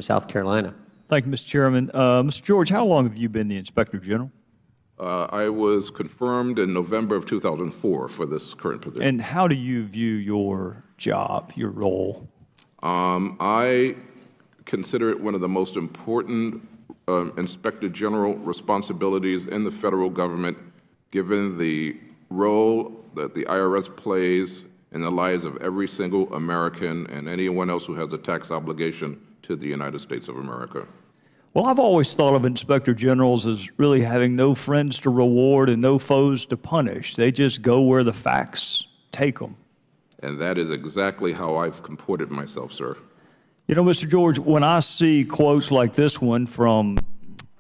from South Carolina. Thank you, Mr. Chairman. Mr. George, how long have you been the Inspector General? I was confirmed in November of 2004 for this current position. And how do you view your job, your role? I consider it one of the most important Inspector General responsibilities in the federal government, given the role that the IRS plays in the lives of every single American and anyone else who has a tax obligation to the United States of America. Well, I've always thought of Inspector Generals as really having no friends to reward and no foes to punish. They just go where the facts take them. And that is exactly how I've comported myself, sir. You know, Mr. George, when I see quotes like this one from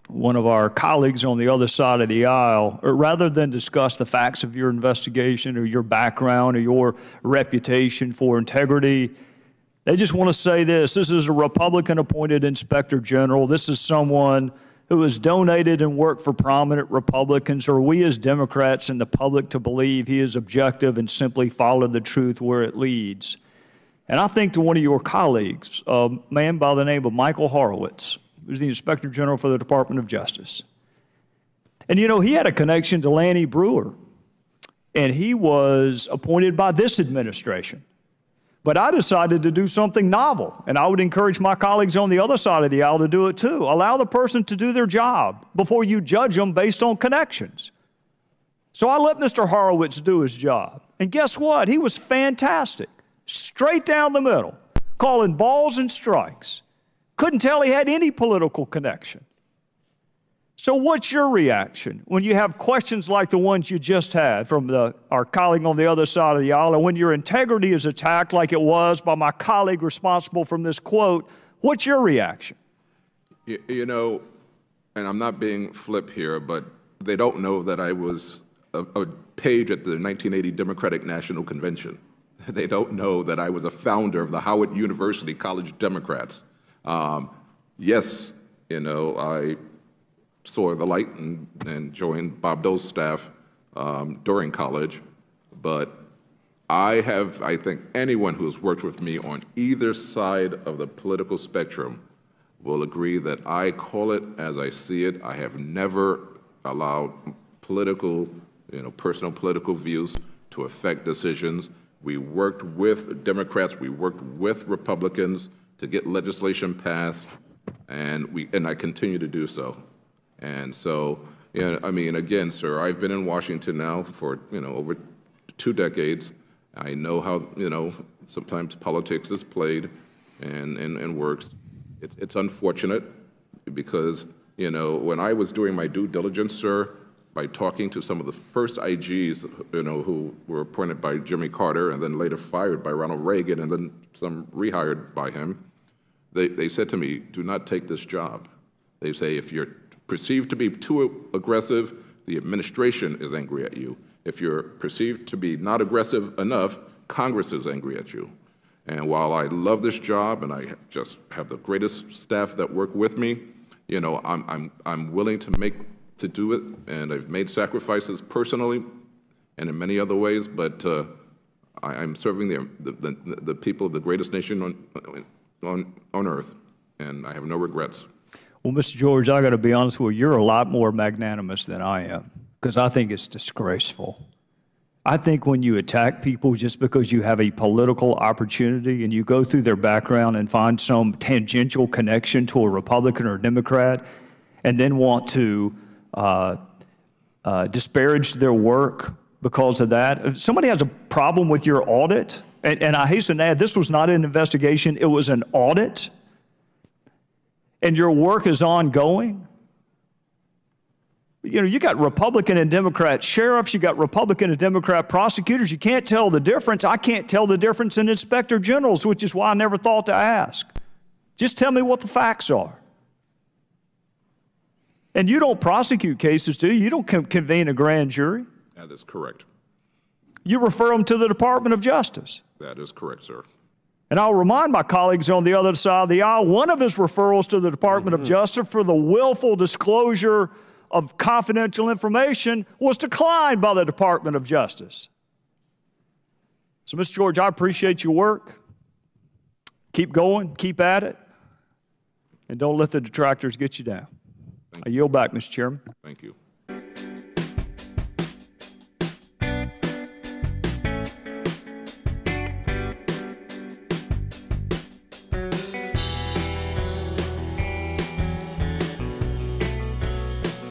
one of our colleagues on the other side of the aisle, or rather than discuss the facts of your investigation or your background or your reputation for integrity, they just want to say this. This is a Republican-appointed Inspector General. This is someone who has donated and worked for prominent Republicans, or we as Democrats and the public to believe he is objective and simply follow the truth where it leads. And I think to one of your colleagues, a man by the name of Michael Horowitz, who's the Inspector General for the Department of Justice. And you know, he had a connection to Lanny Brewer, and he was appointed by this administration. But I decided to do something novel, and I would encourage my colleagues on the other side of the aisle to do it too. Allow the person to do their job before you judge them based on connections. So I let Mr. Horowitz do his job. And guess what? He was fantastic. Straight down the middle, calling balls and strikes. Couldn't tell he had any political connection. So what's your reaction when you have questions like the ones you just had from our colleague on the other side of the aisle, and when your integrity is attacked like it was by my colleague responsible from this quote? What's your reaction? You know, and I'm not being flip here, but they don't know that I was a page at the 1980 Democratic National Convention. They don't know that I was a founder of the Howard University College Democrats. Yes, you know, I saw the light and joined Bob Dole's staff during college, but I think anyone who's worked with me on either side of the political spectrum will agree that I call it as I see it. I have never allowed political, personal political views to affect decisions. We worked with Democrats, we worked with Republicans to get legislation passed, and I continue to do so. And so, I mean, again, sir, I've been in Washington now for, over 2 decades. I know how, sometimes politics is played and works. It's unfortunate because, when I was doing my due diligence, sir, by talking to some of the first IGs, who were appointed by Jimmy Carter and then later fired by Ronald Reagan and then some rehired by him, they said to me, do not take this job. They say, if you're perceived to be too aggressive, the administration is angry at you. If you're perceived to be not aggressive enough, Congress is angry at you. And while I love this job and I just have the greatest staff that work with me, I'm willing to do it, and I've made sacrifices personally and in many other ways, but I'm serving the people of the greatest nation on earth, and I have no regrets. Well, Mr. George, I got to be honest with you, you're a lot more magnanimous than I am, because I think it's disgraceful. I think when you attack people just because you have a political opportunity and you go through their background and find some tangential connection to a Republican or a Democrat and then want to disparage their work because of that. If somebody has a problem with your audit, and I hasten to add, this was not an investigation, it was an audit, and your work is ongoing. You got Republican and Democrat sheriffs, you got Republican and Democrat prosecutors. You can't tell the difference. I can't tell the difference in inspector generals, which is why I never thought to ask. Just tell me what the facts are. And you don't prosecute cases, do you? You don't convene a grand jury. That is correct. You refer them to the Department of Justice. That is correct, sir. And I'll remind my colleagues on the other side of the aisle, one of his referrals to the Department of Justice for the willful disclosure of confidential information was declined by the Department of Justice. So, Mr. George, I appreciate your work. Keep going. Keep at it. and don't let the detractors get you down. I yield back, Mr. Chairman. Thank you.